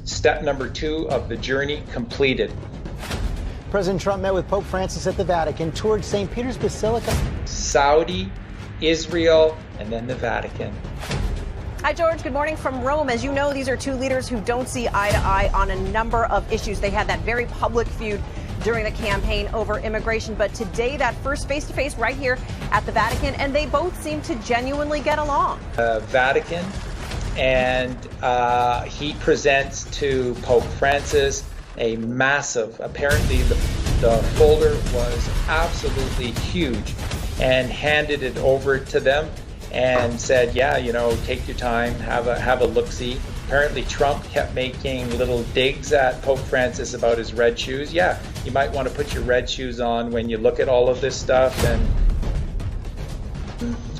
step number 2 of the journey completed. President Trump met with Pope Francis at the Vatican, toured St. Peter's Basilica. Saudi, Israel, and then the Vatican. Hi, George. Good morning from Rome. As you know, these are two leaders who don't see eye to eye on a number of issues. They had that very public feud during the campaign over immigration. But today, that first face-to-face right here at the Vatican, and they both seem to genuinely get along. Vatican, and he presents to Pope Francis a massive, apparently the folder was absolutely huge, and handed it over to them and said, yeah, you know, take your time, have a look-see. Apparently Trump kept making little digs at Pope Francis about his red shoes. Yeah, you might want to put your red shoes on when you look at all of this stuff. And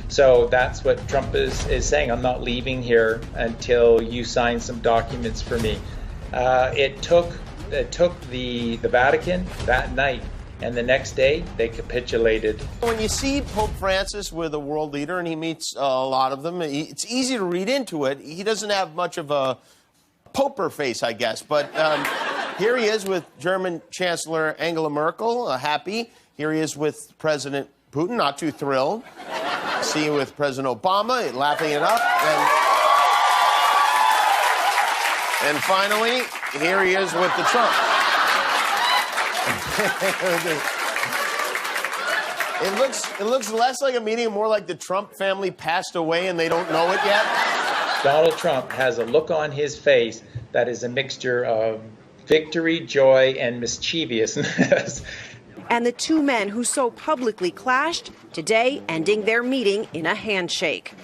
so that's what Trump is saying. I'm not leaving here until you sign some documents for me. It took the Vatican that night, and the next day they capitulated. When you see Pope Francis with a world leader, and he meets a lot of them, it's easy to read into it. He doesn't have much of a poker face, I guess. But here he is with German Chancellor Angela Merkel, happy. Here he is with President Putin, not too thrilled. See you with President Obama, laughing it up. And finally, here he is with the Trump. It looks less like a meeting and more like the Trump family passed away and they don't know it yet. Donald Trump has a look on his face that is a mixture of victory, joy, and mischievousness. And the two men who so publicly clashed, today ending their meeting in a handshake.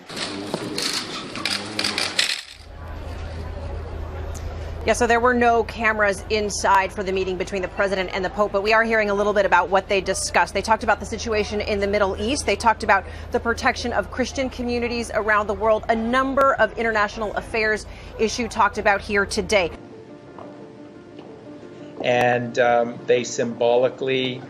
Yeah, so there were no cameras inside for the meeting between the president and the Pope, but we are hearing a little bit about what they discussed. They talked about the situation in the Middle East. They talked about the protection of Christian communities around the world. A number of international affairs issue talked about here today. And they symbolically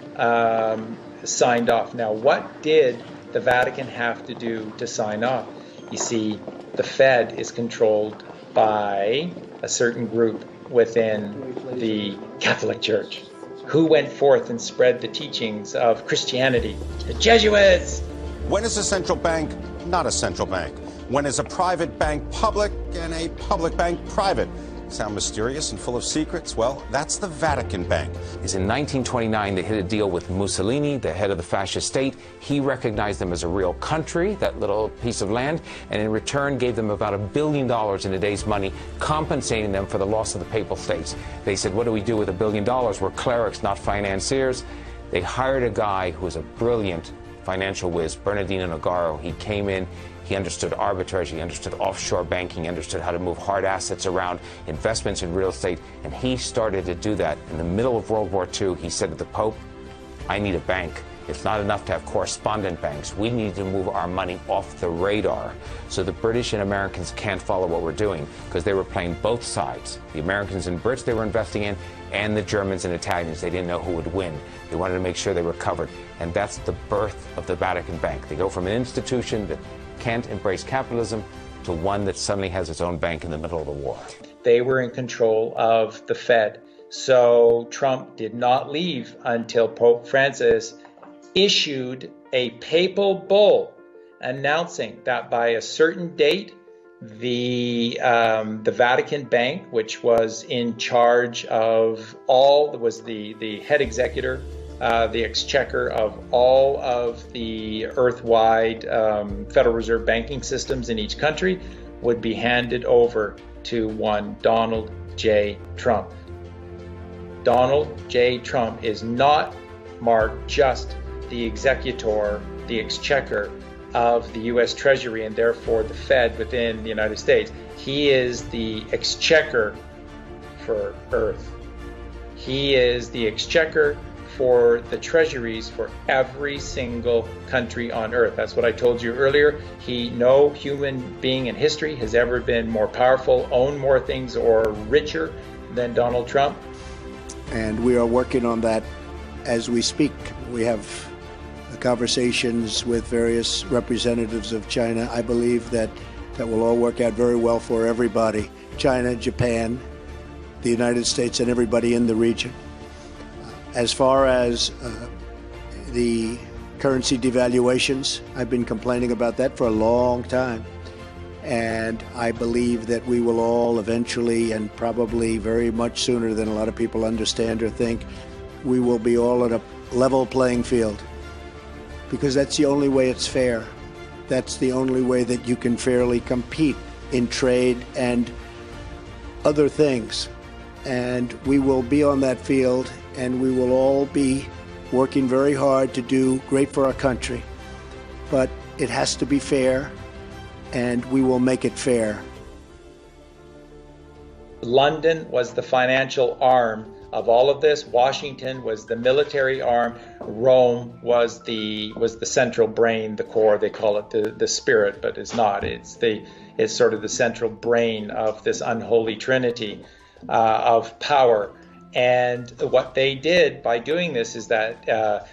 signed off. Now, what did the Vatican have to do to sign off? You see, the Fed is controlled by a certain group within the Catholic Church. Who went forth and spread the teachings of Christianity? The Jesuits! When is a central bank not a central bank? When is a private bank public and a public bank private? Sound mysterious and full of secrets? Well, that's the Vatican Bank. Is in 1929, they hit a deal with Mussolini, the head of the fascist state. He recognized them as a real country, that little piece of land, and in return gave them about $1 billion in today's money, compensating them for the loss of the Papal States. They said, what do we do with $1 billion? We're clerics, not financiers. They hired a guy who was a brilliant financial whiz, Bernardino Nogaro. He came in. He understood arbitrage, he understood offshore banking, he understood how to move hard assets around, investments in real estate, and he started to do that. In the middle of World War II, he said to the Pope, I need a bank. It's not enough to have correspondent banks. We need to move our money off the radar so the British and Americans can't follow what we're doing, because they were playing both sides. The Americans and Brits they were investing in, and the Germans and Italians. They didn't know who would win. They wanted to make sure they were covered. And that's the birth of the Vatican Bank. They go from an institution that can't embrace capitalism to one that suddenly has its own bank in the middle of the war. They were in control of the Fed. So Trump did not leave until Pope Francis issued a papal bull announcing that by a certain date, the Vatican Bank, which was in charge of all, was the head executor, the exchequer of all of the earth-wide Federal Reserve banking systems in each country, would be handed over to one Donald J. Trump. Donald J. Trump is not, Mark, just the executor, the exchequer of the U.S. Treasury and therefore the Fed within the United States. He is the exchequer for Earth. He is the exchequer for the treasuries for every single country on Earth. That's what I told you earlier. No human being in history has ever been more powerful, owned more things, or richer than Donald Trump. And we are working on that as we speak. We have conversations with various representatives of China. I believe that will all work out very well for everybody. China, Japan, the United States and everybody in the region. As far as the currency devaluations, I've been complaining about that for a long time. And I believe that we will all eventually, and probably very much sooner than a lot of people understand or think, we will be all at a level playing field. Because that's the only way it's fair. That's the only way that you can fairly compete in trade and other things. And we will be on that field, and we will all be working very hard to do great for our country. But it has to be fair, and we will make it fair. London was the financial arm of all of this. Washington was the military arm. Rome was the central brain, the core. They call it the spirit, but it's not. It's sort of the central brain of this unholy trinity of power. And what they did by doing this is that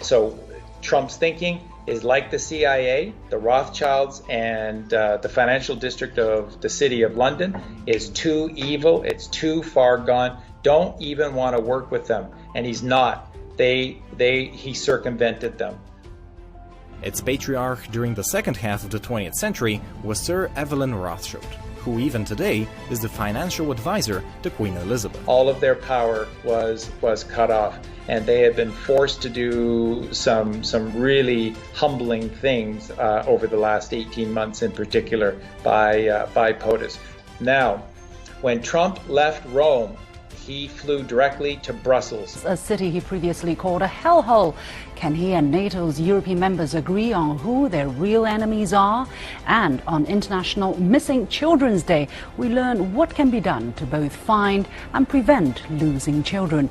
so Trump's thinking is like the CIA, the Rothschilds, and the financial district of the City of London is too evil. It's too far gone. Don't even want to work with them. And he's not. He circumvented them. Its patriarch during the second half of the 20th century was Sir Evelyn Rothschild, who even today is the financial advisor to Queen Elizabeth. All of their power was cut off, and they had been forced to do some really humbling things over the last 18 months in particular by POTUS. Now, when Trump left Rome, he flew directly to Brussels. A city he previously called a hellhole. Can he and NATO's European members agree on who their real enemies are? And on International Missing Children's Day, we learn what can be done to both find and prevent losing children.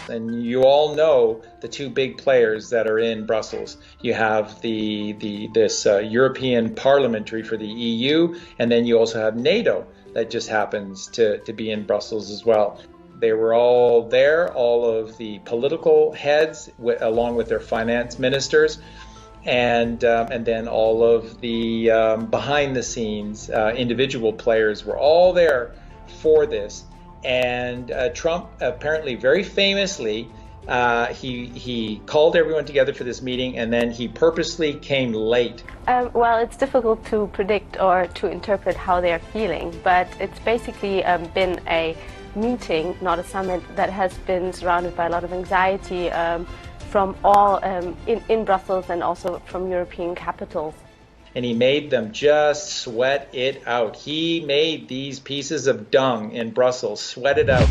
And you all know the two big players that are in Brussels. You have this European Parliamentary for the EU, and then you also have NATO that just happens to be in Brussels as well. They were all there, all of the political heads, along with their finance ministers, and then all of the behind-the-scenes individual players were all there for this. And Trump apparently very famously, he called everyone together for this meeting, and then he purposely came late. Well, it's difficult to predict or to interpret how they're feeling, but it's basically been a meeting, not a summit, that has been surrounded by a lot of anxiety from all in Brussels and also from European capitals. And he made them just sweat it out. He made these pieces of dung in Brussels sweat it out.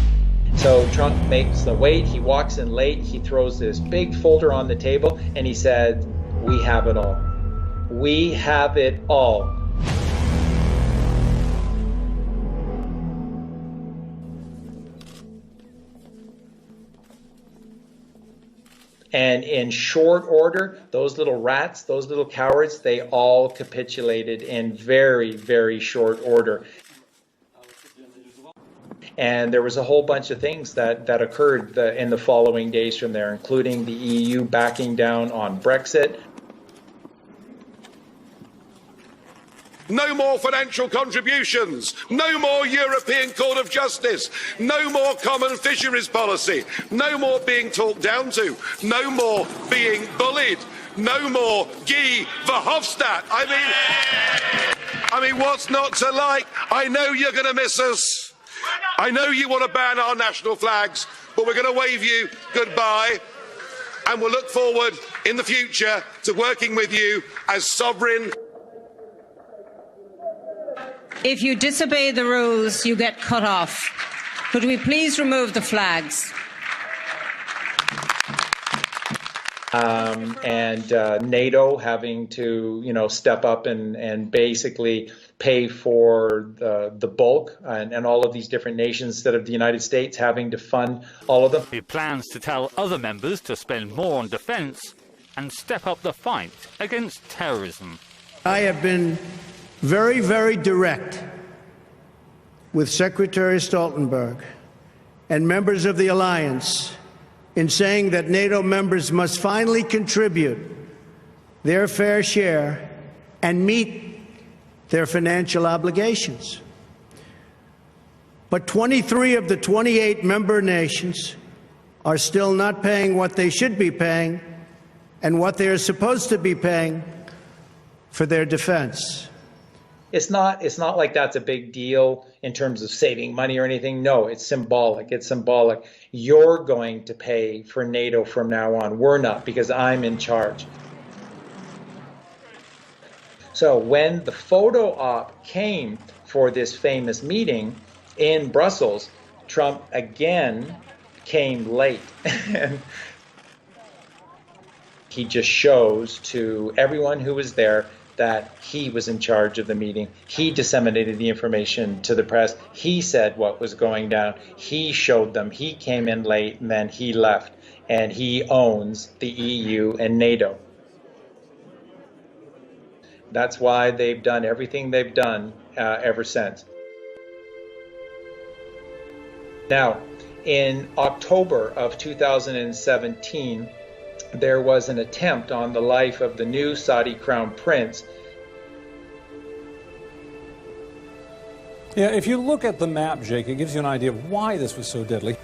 So Trump makes the wait, he walks in late, he throws this big folder on the table, and he said, "We have it all. We have it all." And in short order, those little rats, those little cowards, they all capitulated in very, very short order. And there was a whole bunch of things that occurred in the following days from there, including the EU backing down on Brexit. No more financial contributions, no more European Court of Justice, no more common fisheries policy, no more being talked down to, no more being bullied, no more Guy Verhofstadt. I mean, what's not to like? I know you're going to miss us. I know you want to ban our national flags, but we're going to wave you goodbye, and we'll look forward in the future to working with you as sovereign. If you disobey the rules, you get cut off. Could we please remove the flags? And NATO having to, step up and basically pay for the bulk, and all of these different nations instead of the United States having to fund all of them. He plans to tell other members to spend more on defence and step up the fight against terrorism. I have been very, very direct with Secretary Stoltenberg and members of the alliance in saying that NATO members must finally contribute their fair share and meet their financial obligations. But 23 of the 28 member nations are still not paying what they should be paying and what they are supposed to be paying for their defense. It's not like that's a big deal in terms of saving money or anything. No, it's symbolic. It's symbolic. You're going to pay for NATO from now on. We're not, because I'm in charge. So when the photo op came for this famous meeting in Brussels, Trump again came late. And he just shows to everyone who was there that he was in charge of the meeting. He disseminated the information to the press. He said what was going down. He showed them. He came in late and then he left. And he owns the EU and NATO. That's why they've done everything they've done ever since. Now, in October of 2017, there was an attempt on the life of the new Saudi crown prince. Yeah, if you look at the map, Jake, it gives you an idea of why this was so deadly.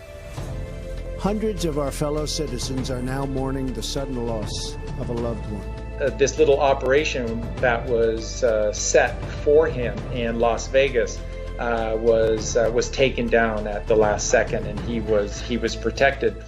Hundreds of our fellow citizens are now mourning the sudden loss of a loved one. This little operation that was set for him in Las Vegas was taken down at the last second, and he was protected.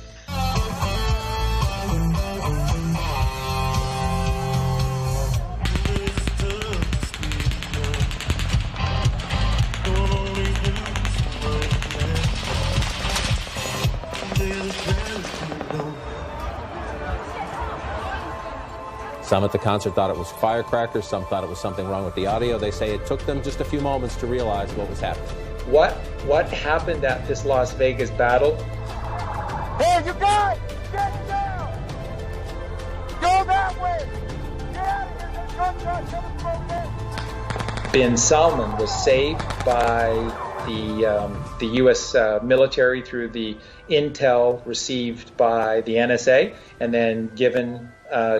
Some at the concert thought it was firecrackers. Some thought it was something wrong with the audio. They say it took them just a few moments to realize what was happening. What happened at this Las Vegas battle? Hey, you guys! Get down! Go that way! Get out of here! The gunshot coming from there! Bin Salman was saved by the U.S. military through the intel received by the NSA, and then given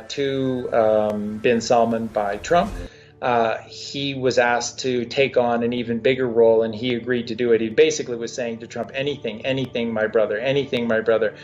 to Bin Salman by Trump. He was asked to take on an even bigger role, and he agreed to do it. He basically was saying to Trump, anything, my brother, anything, my brother.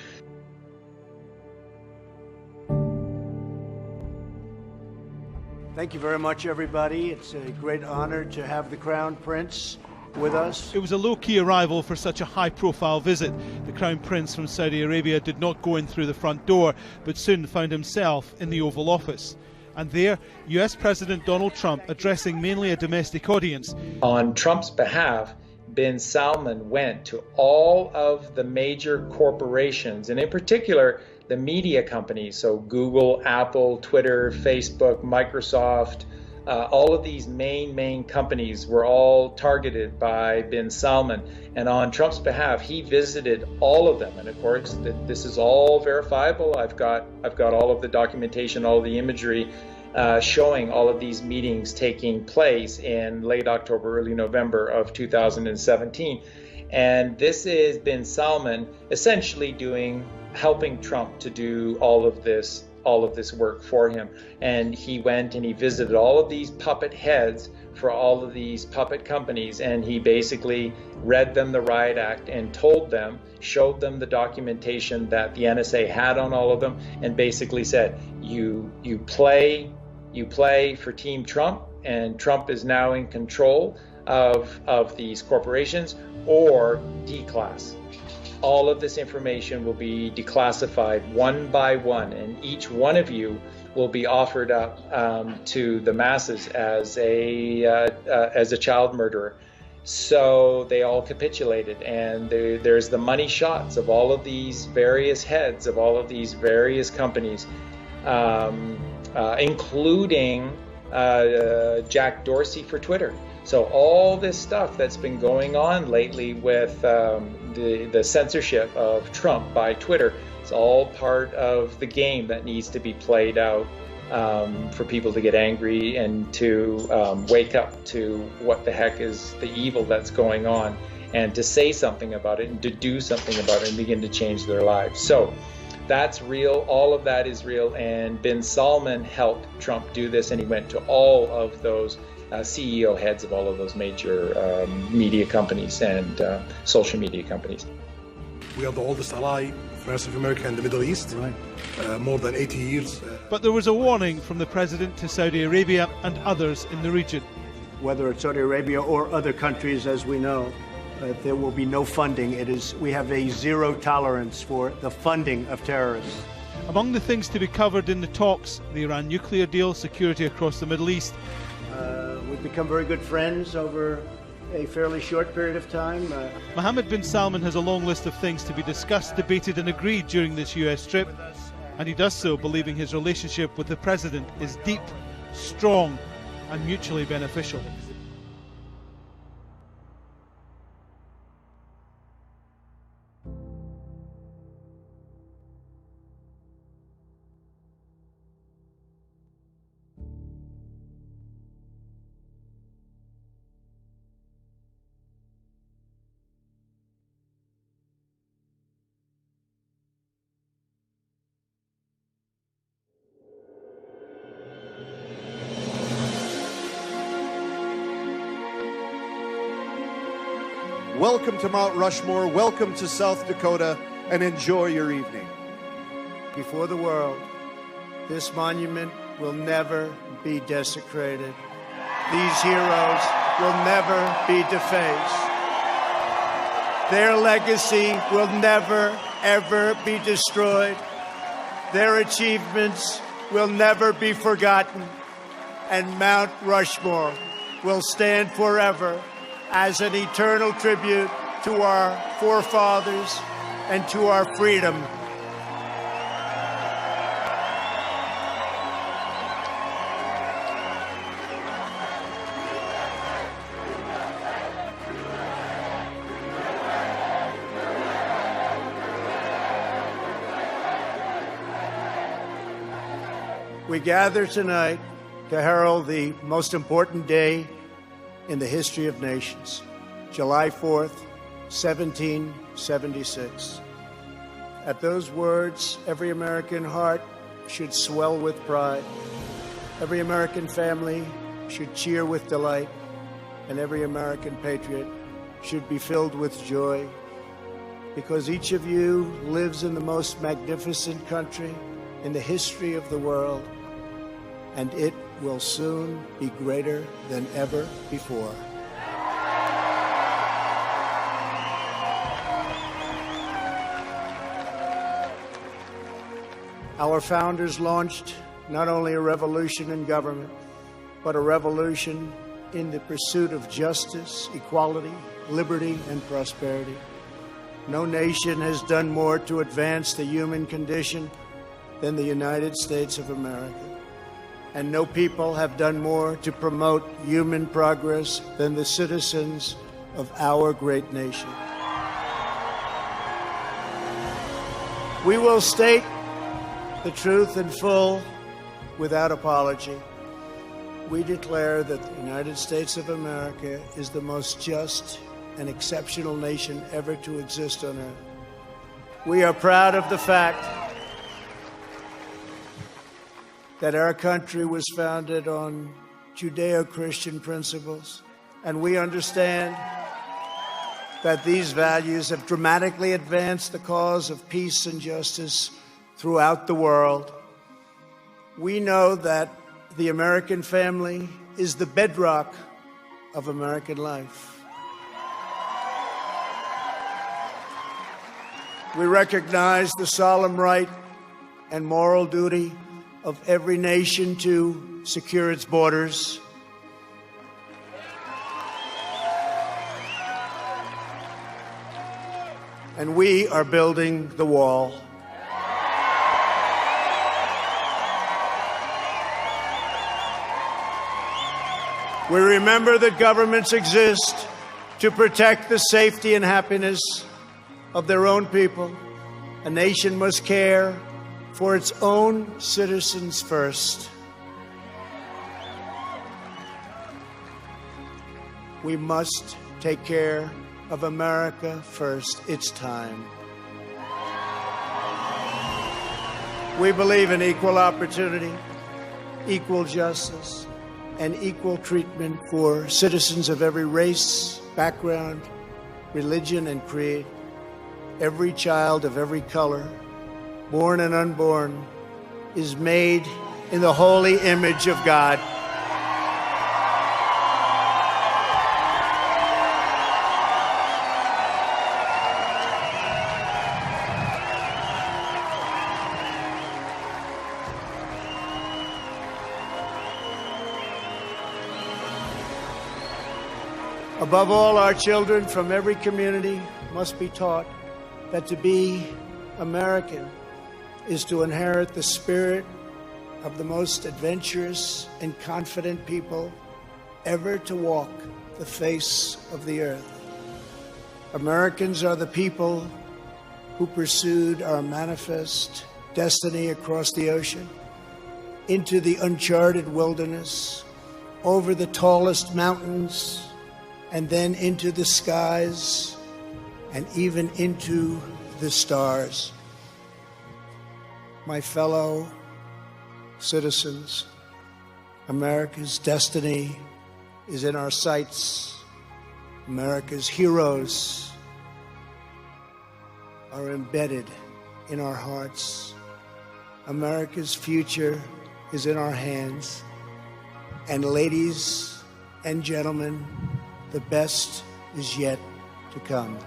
Thank you very much, everybody. It's a great honor to have the Crown Prince with us. It was a low-key arrival for such a high-profile visit. The Crown Prince from Saudi Arabia did not go in through the front door, but soon found himself in the Oval Office. And there, US President Donald Trump, addressing mainly a domestic audience. On Trump's behalf, Bin Salman went to all of the major corporations, and in particular, the media companies, so Google, Apple, Twitter, Facebook, Microsoft, all of these main companies were all targeted by Bin Salman. And on Trump's behalf, he visited all of them. And of course, this is all verifiable. I've got all of the documentation, all of the imagery showing all of these meetings taking place in late October, early November of 2017. And this is Bin Salman essentially helping Trump to do all of this work for him. And he went and he visited all of these puppet heads for all of these puppet companies, and he basically read them the riot act and showed them the documentation that the NSA had on all of them, and basically said, you play for Team Trump, and Trump is now in control of these corporations, or declass. All of this information will be declassified one by one, and each one of you will be offered up to the masses as a child murderer. So they all capitulated, and there's the money shots of all of these various heads of all of these various companies, including Jack Dorsey for Twitter. So all this stuff that's been going on lately with the censorship of Trump by Twitter, it's all part of the game that needs to be played out for people to get angry and to wake up to what the heck is the evil that's going on, and to say something about it and to do something about it and begin to change their lives. So that's real. All of that is real. And Bin Salman helped Trump do this, and he went to all of those CEO heads of all of those major media companies and social media companies. We are the oldest ally of the rest of America in the Middle East, more than 80 years. But there was a warning from the president to Saudi Arabia and others in the region. Whether it's Saudi Arabia or other countries, as we know, there will be no funding. We have a zero tolerance for the funding of terrorists. Among the things to be covered in the talks, the Iran nuclear deal, security across the Middle East. We've become very good friends over a fairly short period of time. Mohammed bin Salman has a long list of things to be discussed, debated and agreed during this US trip, and he does so believing his relationship with the president is deep, strong and mutually beneficial. Welcome to Mount Rushmore, welcome to South Dakota, and enjoy your evening. Before the world, this monument will never be desecrated. These heroes will never be defaced. Their legacy will never, ever be destroyed. Their achievements will never be forgotten. And Mount Rushmore will stand forever as an eternal tribute to our forefathers and to our freedom. We gather tonight to herald the most important day in the history of nations, July 4th, 1776. At those words, every American heart should swell with pride. Every American family should cheer with delight, and every American patriot should be filled with joy, because each of you lives in the most magnificent country in the history of the world, and it will soon be greater than ever before. Our founders launched not only a revolution in government, but a revolution in the pursuit of justice, equality, liberty, and prosperity. No nation has done more to advance the human condition than the United States of America. And no people have done more to promote human progress than the citizens of our great nation. We will state the truth in full, without apology. We declare that the United States of America is the most just and exceptional nation ever to exist on earth. We are proud of the fact that our country was founded on Judeo-Christian principles, and we understand that these values have dramatically advanced the cause of peace and justice throughout the world. We know that the American family is the bedrock of American life. We recognize the solemn right and moral duty of every nation to secure its borders. And we are building the wall. We remember that governments exist to protect the safety and happiness of their own people. A nation must care for its own citizens first. We must take care of America first. It's time. We believe in equal opportunity, equal justice, and equal treatment for citizens of every race, background, religion, and creed. Every child of every color, born and unborn, is made in the holy image of God. Above all, our children from every community must be taught that to be American is to inherit the spirit of the most adventurous and confident people ever to walk the face of the earth. Americans are the people who pursued our manifest destiny across the ocean, into the uncharted wilderness, over the tallest mountains, and then into the skies, and even into the stars. My fellow citizens, America's destiny is in our sights. America's heroes are embedded in our hearts. America's future is in our hands. And ladies and gentlemen, the best is yet to come.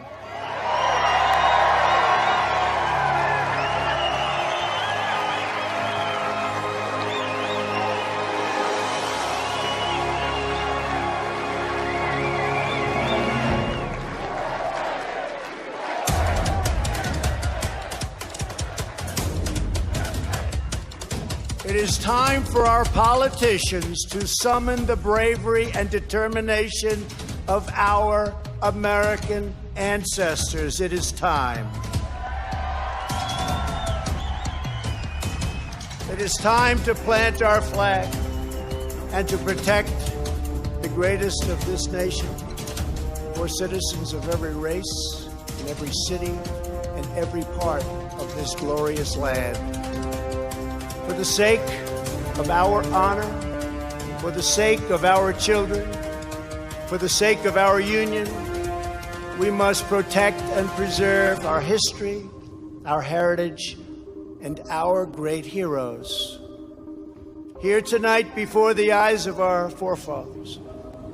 It is time for our politicians to summon the bravery and determination of our American ancestors. It is time. It is time to plant our flag and to protect the greatest of this nation for citizens of every race, in every city, and every part of this glorious land. For the sake of our honor, for the sake of our children, for the sake of our union, we must protect and preserve our history, our heritage, and our great heroes. Here tonight, before the eyes of our forefathers,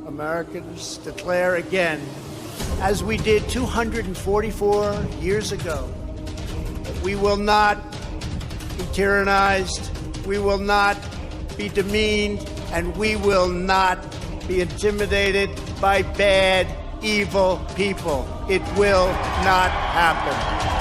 Americans declare again, as we did 244 years ago, that we will not be tyrannized, we will not be demeaned, and we will not be intimidated by bad, evil people. It will not happen.